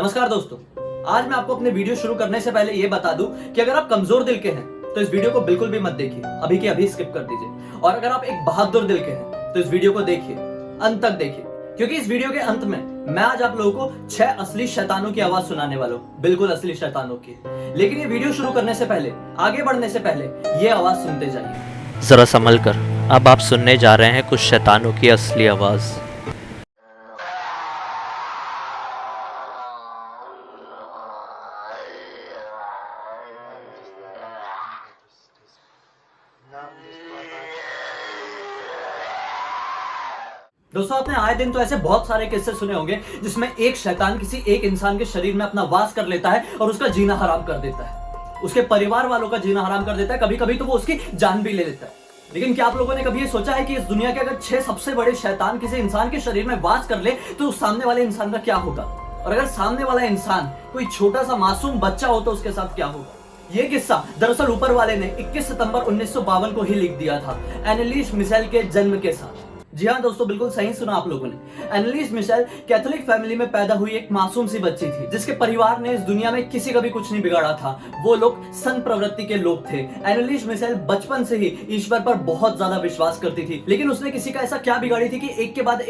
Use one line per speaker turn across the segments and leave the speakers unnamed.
नमस्कार दोस्तों, आज मैं आपको अपने वीडियो शुरू करने से पहले ये बता दूं कि अगर आप कमजोर दिल के हैं तो इस वीडियो को बिल्कुल भी मत देखिए, अभी के अभी स्किप कर दीजिए। और अगर आप एक बहादुर दिल के हैं तो इस वीडियो को देखिए, अंत तक देखिए, क्योंकि इस वीडियो के अंत में मैं आज आप लोगों को 6 असली शैतानों की आवाज सुनाने वाला हूं, बिल्कुल असली शैतानों की। लेकिन ये वीडियो शुरू करने से पहले, आगे बढ़ने से पहले ये आवाज सुनते जाइए।
जरा संभल कर, अब आप सुनने जा रहे हैं कुछ शैतानों की असली आवाज।
दोस्तों, आपने आए दिन तो ऐसे बहुत सारे किस्से सुने होंगे जिसमें एक शैतान किसी एक इंसान के शरीर में अपना वास कर लेता है और उसका जीना हराम कर देता है, उसके परिवार वालों का जीना हराम कर देता है, कभी कभी तो वो उसकी जान भी ले लेता है। लेकिन क्या आप लोगों ने कभी ये सोचा है कि इस दुनिया के अगर 6 सबसे बड़े शैतान किसी इंसान के शरीर में वास कर ले तो उस सामने वाले इंसान का क्या होगा? और अगर सामने वाला इंसान कोई छोटा सा मासूम बच्चा हो तो उसके साथ क्या होगा? ये किस्सा दरअसल ऊपर वाले ने 21 सितंबर 1952 को ही लिख दिया था, एनालिस मिशेल के जन्म के साथ। जी हाँ दोस्तों, बिल्कुल सही सुना आप लोगों ने। एनालिस मिशेल कैथोलिक फैमिली में पैदा हुई एक मासूम सी बच्ची थी, जिसके परिवार ने इस दुनिया में किसी का भी कुछ नहीं बिगाड़ा था। वो लोग संत प्रवृत्ति के लोग थे। एनालिस मिशेल बचपन से ही ईश्वर पर बहुत ज्यादा विश्वास करती थी, लेकिन उसने किसी का ऐसा क्या बिगाड़ी थी कि एक के बाद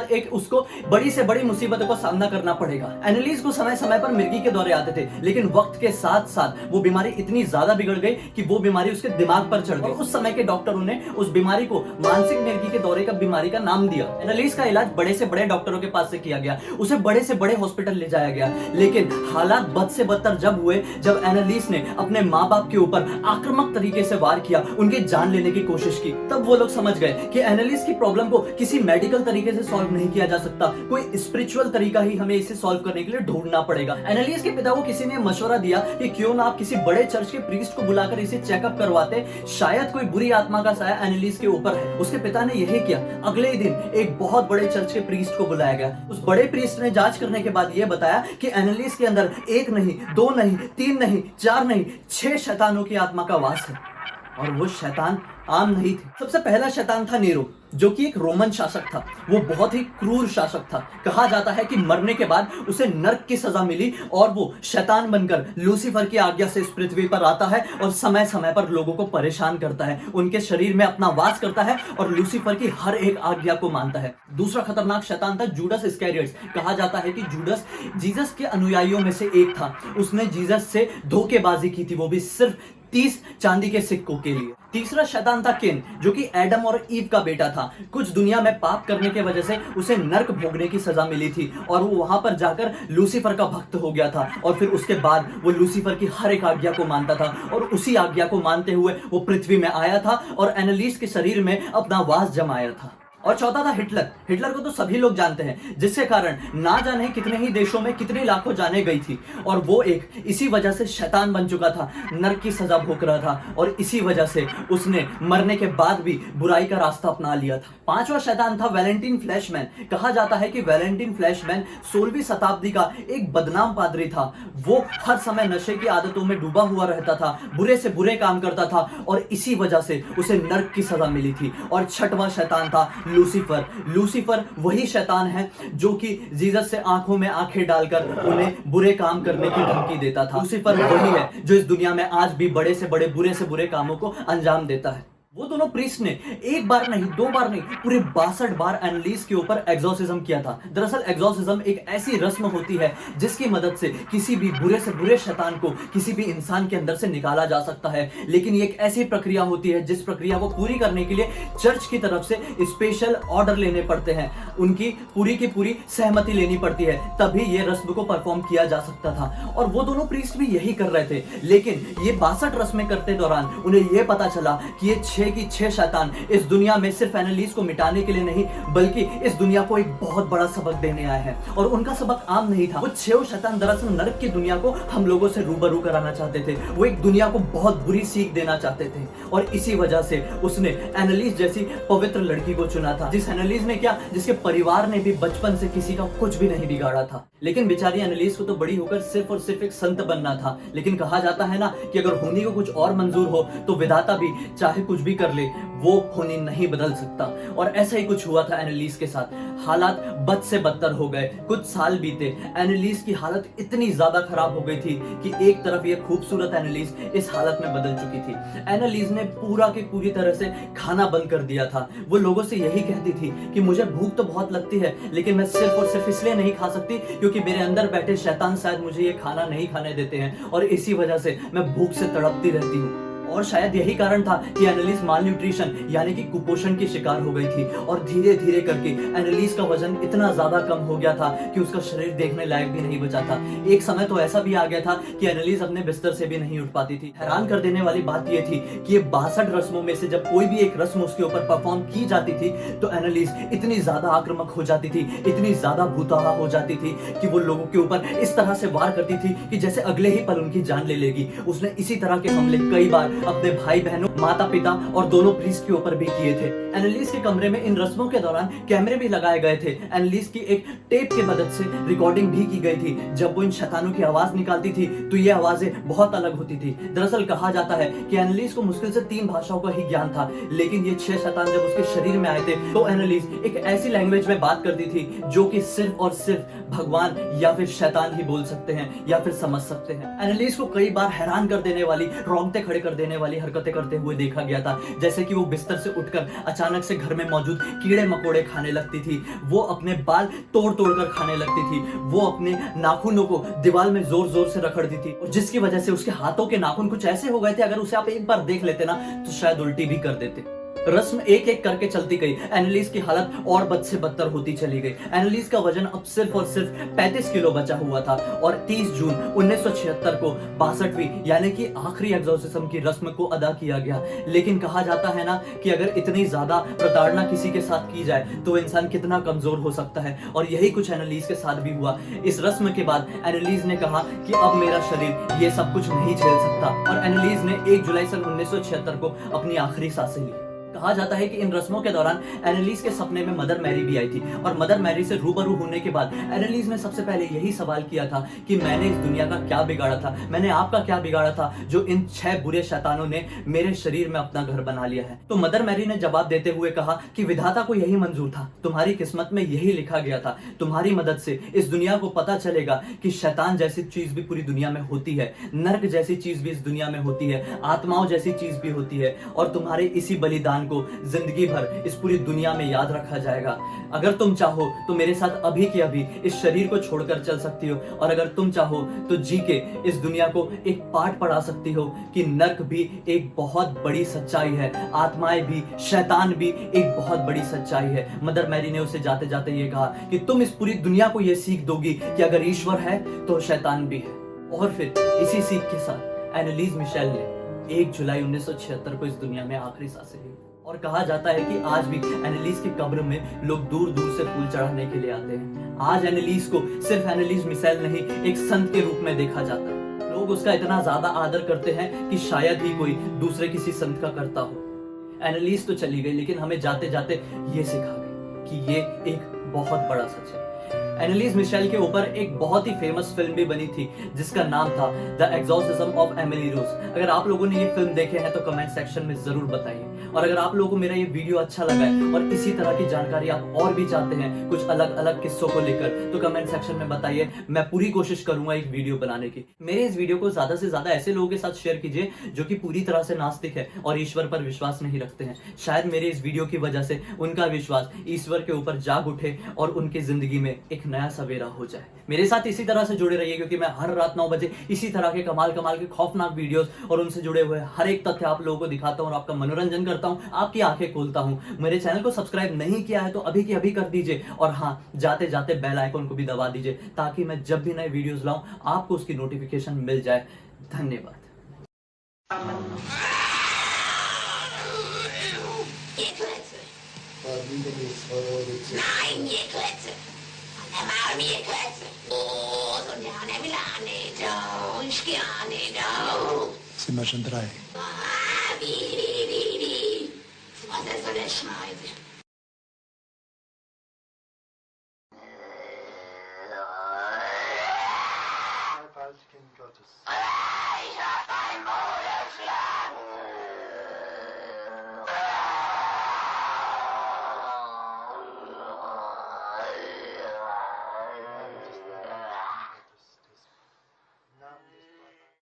एक उसको बड़ी से बड़ी मुसीबतों का सामना करना पड़ेगा। एनालिस को समय समय पर मिर्गी के दौरे आते थे, लेकिन वक्त के साथ साथ वो बीमारी इतनी ज्यादा बिगड़ गई कि वो बीमारी उसके दिमाग पर चढ़ गई। उस समय के डॉक्टरों ने उस बीमारी को मानसिक मिर्गी के दौरे का बीमारी का नाम दिया। एनालिस का इलाज बड़े से बड़े डॉक्टरों के पास से किया गया, उसे बड़े से बड़े हॉस्पिटल ले जाया गया, लेकिन हालात बद से बदतर जब हुए जब एनालिस ने अपने माँ बाप के ऊपर आक्रामक तरीके से वार किया, उनकी जान लेने की कोशिश की। तब वो लोग समझ गए कि एनालिस की प्रॉब्लम को किसी मेडिकल तरीके से सॉल्व नहीं किया जा सकता, कोई स्पिरिचुअल तरीका ही हमें इसे सॉल्व करने के लिए ढूंढना पड़ेगा। एनालिस के पिता को किसी ने मशवरा दिया कि क्यों ना आप किसी बड़े चर्च के प्रीस्ट को बुलाकर इसे चेकअप करवाते, शायद कोई बुरी आत्मा का साया एनालिस के ऊपर है। उसके पिता ने यही किया। अगले ही दिन एक बहुत बड़े चर्च के प्रीस्ट को बुलाया गया। उस बड़े प्रीस्ट ने जांच करने के बाद यह बताया कि एनालिस के अंदर 1 नहीं, 2 नहीं, 3 नहीं, 4 नहीं, 6 शैतानों की आत्मा का वास है। और वो शैतान आम नहीं थे। सबसे पहला शैतान था नीरो, जो कि एक रोमन शासक था। वो बहुत ही क्रूर शासक था। कहा जाता है कि मरने के बाद उसे नर्क की सजा मिली और वो शैतान बनकर लूसीफर की आज्ञा से इस पृथ्वी पर आता है और समय समय पर लोगों को परेशान करता है, उनके शरीर में अपना वास करता है और लूसीफर की हर एक आज्ञा को मानता है। दूसरा खतरनाक शैतान था जूडस इस्कैरियोट्स। कहा जाता है कि जूडस जीसस के अनुयायियों में से एक था। उसने जीसस से धोखेबाजी की थी, वो भी सिर्फ 30 चांदी के सिक्कों के लिए। तीसरा शैतान था केन, जो कि एडम और ईव का बेटा था। कुछ दुनिया में पाप करने के वजह से उसे नर्क भोगने की सजा मिली थी और वो वहां पर जाकर लूसीफर का भक्त हो गया था और फिर उसके बाद वो लूसीफर की हर एक आज्ञा को मानता था और उसी आज्ञा को मानते हुए वो पृथ्वी में आया था और एनालिस के शरीर में अपना वास जमाया था। और चौथा था हिटलर। हिटलर को तो सभी लोग जानते हैं, जिसके कारण ना जाने कितने ही देशों में कितनी लाखों जाने गई थी और वो एक इसी वजह से शैतान बन चुका था, नर्क की सजा भोग रहा था और इसी वजह से उसने मरने के बाद भी बुराई का रास्ता अपना लिया था। पांचवा शैतान था वैलेंटाइन फ्लैशमैन। कहा जाता है कि वैलेंटाइन फ्लैशमैन 16वीं शताब्दी का एक बदनाम पादरी था। वो हर समय नशे की आदतों में डूबा हुआ रहता था, बुरे से बुरे काम करता था और इसी वजह से उसे नर्क की सजा मिली थी। और छठवां शैतान था लूसीफर। लूसीफर वही शैतान है जो कि जीसस से आंखों में आंखें डालकर उन्हें बुरे काम करने की धमकी देता था। लूसीफर वही है जो इस दुनिया में आज भी बड़े से बड़े बुरे से बुरे कामों को अंजाम देता है। वो दोनों प्रीस्ट ने एक बार नहीं, 2 बार नहीं, पूरे 62 बार एनालिस के ऊपर एग्जॉर्सिज्म किया था। दरअसल एग्जॉर्सिज्म एक ऐसी रस्म होती है जिसकी मदद से किसी भी बुरे से बुरे शैतान को किसी भी इंसान के अंदर से निकाला जा सकता है। लेकिन ये एक ऐसी प्रक्रिया होती है जिस प्रक्रिया को पूरी करने के लिए चर्च की तरफ से स्पेशल ऑर्डर लेने पड़ते हैं, उनकी पूरी की पूरी सहमति लेनी पड़ती है, तभी ये रस्म को परफॉर्म किया जा सकता था। और वो दोनों प्रीस्ट भी यही कर रहे थे। लेकिन ये 62 रस्में करते दौरान उन्हें यह पता चला कि ये 6 की 6 शैतान इस दुनिया में सिर्फ एनालिस को मिटाने के लिए नहीं, बल्कि इस दुनिया को एक बहुत बड़ा सबक देने आए हैं। और उनका सबक आम नहीं था। वो 6 शैतान दरअसल नरक की दुनिया को हम लोगों से रूबरू कराना चाहते थे। वो एक दुनिया को बहुत बुरी सीख देना चाहते थे और इसी वजह से उसने एनालिस जैसी पवित्र लड़की को चुना था, जिस एनालिस ने क्या, जिसके परिवार ने भी बचपन से किसी का कुछ भी नहीं बिगाड़ा था। लेकिन बेचारी एनालिस को तो बड़ी होकर सिर्फ और सिर्फ एक संत बनना था। लेकिन कहा जाता है ना कि अगर होने को कुछ और मंजूर हो तो विधाता भी चाहे कुछ भी कर ले वो खूनी नहीं बदल सकता। और ऐसा ही कुछ हुआ था एनालिस के साथ। हालात बद से बदतर हो गए। कुछ साल बीते, एनालिस की हालत इतनी ज्यादा खराब हो गई थी कि एक तरफ ये खूबसूरत एनालिस इस हालत में बदल चुकी थी। एनालिस ने पूरा की पूरी तरह से खाना बंद कर दिया था। वो लोगों से यही कहती थी कि मुझे भूख तो बहुत लगती है, लेकिन मैं सिर्फ और सिर्फ इसलिए नहीं खा सकती क्योंकि मेरे अंदर बैठे शैतान शायद मुझे ये खाना नहीं खाने देते हैं, और इसी वजह से मैं भूख से तड़पती रहती हूँ। और शायद यही कारण था कि एनालिस माल न्यूट्रिशन यानी कि कुपोषण की शिकार हो गई थी। और धीरे धीरे करके एनालिस का वजन इतना ज्यादा कम हो गया था कि उसका शरीर देखने लायक भी नहीं बचा था। एक समय तो ऐसा भी आ गया था कि एनालिस अपने बिस्तर से भी नहीं उठ पाती थी। हैरान कर देने वाली बात यह थी कि ये 62 रस्मों में से जब कोई भी एक रस्म उसके ऊपर परफॉर्म की जाती थी तो एनालिस इतनी ज्यादा आक्रामक हो जाती थी, इतनी ज्यादा भूतहा हो जाती थी कि वो लोगों के ऊपर इस तरह से वार करती थी कि जैसे अगले ही पल उनकी जान ले लेगी। उसने इसी तरह के हमले कई बार अपने भाई बहनों, माता पिता और दोनों प्रीस्ट के ऊपर भी किए थे। एनालिस के कमरे में इन रस्मों के दौरान कैमरे भी लगाए गए थे। एनालिस की एक टेप की मदद से रिकॉर्डिंग भी की गई थी। जब वो इन शैतानों की आवाज निकालती थी तो ये आवाजें बहुत अलग होती थी। दरअसल कहा जाता है कि एनालिस को मुश्किल से 3 भाषाओं का ही ज्ञान था, लेकिन ये 6 शैतान जब उसके शरीर में आए थे तो एनालिस एक ऐसी लैंग्वेज में बात करती थी जो कि सिर्फ और सिर्फ भगवान या फिर शैतान ही बोल सकते हैं या फिर समझ सकते हैं। एनालिस को कई बार हैरान कर देने वाली, रोंगटे खड़े कर देने वाली हरकतें करते हुए देखा गया था। जैसे कि वो बिस्तर से उठकर अचानक से घर में मौजूद कीड़े मकोड़े खाने लगती थी, वो अपने बाल तोड़ तोड़ कर खाने लगती थी, वो अपने नाखूनों को दीवार में जोर जोर से रगड़ती थी, और जिसकी वजह से उसके हाथों के नाखून कुछ ऐसे हो गए थे अगर उसे आप एक बार देख लेते ना तो शायद उल्टी भी कर देते। रस्म एक एक करके चलती गई। एनालिस की हालत और बद से बदतर होती चली गई। एनालिस का वजन अब सिर्फ और सिर्फ 35 किलो बचा हुआ था और 30 जून 1976 को 62वीं यानी कि आखिरी एग्जॉर्सिज्म की रस्म को अदा किया गया। लेकिन कहा जाता है ना कि अगर इतनी ज्यादा प्रताड़ना किसी के साथ की जाए तो इंसान कितना कमजोर हो सकता है, और यही कुछ एनालिस के साथ भी हुआ। इस रस्म के बाद एनालिस ने कहा कि अब मेरा शरीर ये सब कुछ नहीं झेल सकता, और एनालिस ने 1 जुलाई सन 1976 को अपनी आखिरी सांसें ली। कहा जाता है कि इन रस्मों के दौरान एनालिस के सपने में मदर मैरी भी आई थी, और मदर मैरी से रूबरू होने के बाद एनालिस ने सबसे पहले यही सवाल किया था कि मैंने इस दुनिया का क्या बिगाड़ा था, मैंने आपका क्या बिगाड़ा था जो इन 6 बुरे शैतानों ने मेरे शरीर में अपना घर बना लिया है। तो मदर मैरी ने जवाब देते हुए कहा कि विधाता को यही मंजूर था, तुम्हारी किस्मत में यही लिखा गया था, तुम्हारी मदद से इस दुनिया को पता चलेगा कि शैतान जैसी चीज भी पूरी दुनिया में होती है, नर्क जैसी चीज भी इस दुनिया में होती है, आत्माओं जैसी चीज भी होती है, और तुम्हारे इसी बलिदान को जिंदगी भर इस पूरी दुनिया में याद रखा जाएगा। अगर तुम चाहो तो मेरे साथ अभी के अभी इस शरीर को छोड़कर चल सकती हो, और अगर तुम चाहो तो जी के इस दुनिया को एक पाठ पढ़ा सकती हो कि नर्क भी एक बहुत बड़ी सच्चाई है, आत्माएं भी, शैतान भी एक बहुत बड़ी सच्चाई है। मदर मैरी ने उसे जाते जाते ये कहा कि तुम इस पूरी दुनिया को ये सीख दोगी कि अगर ईश्वर है तो शैतान भी है। और फिर इसी सीख के साथ एनालिस मिशेल ने 1 जुलाई 1976 को इस दुनिया में आखिरी सांसें ली। और कहा जाता है कि आज भी एनालिस की कब्र में लोग दूर दूर से फूल चढ़ाने के लिए आते हैं। आज एनालिस को सिर्फ एनालिस मिशेल नहीं, एक संत के रूप में देखा जाता है। लोग उसका इतना ज्यादा आदर करते हैं कि शायद ही कोई दूसरे किसी संत का करता हो। एनालिस तो चली गई, लेकिन हमें जाते जाते ये सिखा गई कि ये एक बहुत बड़ा सच है। एनालिस मिशेल के ऊपर एक बहुत ही फेमस फिल्म भी बनी थी जिसका नाम था द एक्सॉर्सिज्म ऑफ एमिली रोज। अगर आप लोगों ने ये फिल्म देखे हैं तो कमेंट सेक्शन में जरूर बताइए। और अगर आप लोगों को मेरा ये वीडियो अच्छा लगा है और इसी तरह की जानकारी आप और भी चाहते हैं कुछ अलग अलग किस्सों को लेकर, तो कमेंट सेक्शन में बताइए। मैं पूरी कोशिश करूंगा एक वीडियो बनाने की। मेरे इस वीडियो को ज्यादा से ज्यादा ऐसे लोगों के साथ शेयर कीजिए जो कि पूरी तरह से नास्तिक है और ईश्वर पर विश्वास नहीं रखते हैं। शायद मेरे इस वीडियो की वजह से उनका विश्वास ईश्वर के ऊपर जाग उठे और उनकी जिंदगी में एक नया सवेरा हो जाए। मेरे साथ इसी तरह से जुड़े रहिए, क्योंकि मैं हर रात 9 बजे इसी तरह के कमाल कमाल के खौफनाक वीडियोस और उनसे जुड़े हुए हर एक तथ्य आप लोगों को दिखाता हूं और आपका मनोरंजन करता हूं, आपकी आंखें खोलता हूं। मेरे चैनल को सब्सक्राइब नहीं किया है तो अभी की अभी कर दीजिए, और हाँ, जाते जाते बेल आइकन को भी दबा दीजिए ताकि मैं जब भी नए वीडियोस लाऊं आपको उसकी नोटिफिकेशन मिल जाए। धन्यवाद।
Nein, ihr Klötze! Mal mir Klötze! Oh, so gerne will nicht, ich gerne nicht.
Sind wir schon 3?
Wie? Was ist so eine Scheiße?
Kind Gottes.
Ich hab ein Modeschlag!